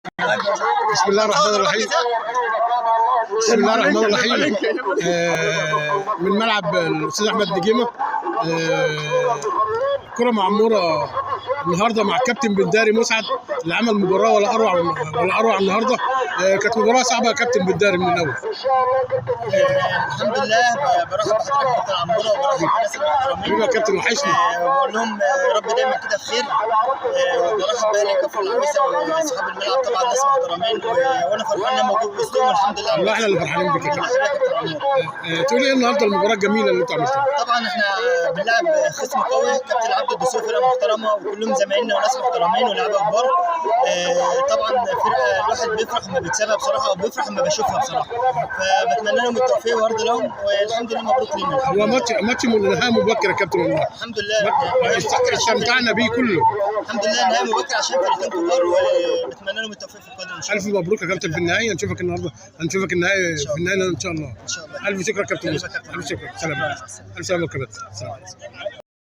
بسم الله الرحمن الرحيم. بسم الله الرحمن الرحيم. من ملعب الاستاذ احمد نجيمه. كرة معموره النهارده مع الكابتن بنداري مسعد اللي عمل مباراه ولا اروع النهارده. كانت مباراه صعبه يا كابتن بنداري من الاول. الحمد لله برحب بحضرتك كابتن عموره وبرحب بالناس المحترمين. يا كابتن وحشني. وبقول لهم يا رب دايما كده بخير. وبرحب باهلي كفر العويسه واصحاب الملعب طبعا ناس محترمين وانا فرحان ان انا موجود وسطهم والحمد لله. والله احنا اللي فرحانين بك يا كابتن. تقول ايه النهارده المباراه الجميله اللي انتوا عملتوها؟ طبعا احنا بنلعب خصم قوي، كابتن عبد الدسوقي فرقه محترمه وكلهم زمايلنا وناس محترمين ولاعيبه كبار. طبعا فرقه الواحد بيفرح لما بيكسبها بصراحه وبيفرح لما بيشوفها بصراحه، فبتمنى لهم التوفيق وارض لهم والحمد لله مبروك لينا. هو ماتش نهائي مبكر يا كابتن والله. الحمد لله استمتعنا بيه كله. الحمد لله نهائي مبكر عشان فرقتين كبار وبتمنى لهم التوفيق في القادم ان شاء الله. الف مبروك يا كابتن في النهائي. هنشوفك النهارده، هنشوفك النهائي في النهائي ان شاء الله. ان شاء الله. الف شكر يا كابتن. الف شكر. سلام. الف سلامه يا كابتن. سلام.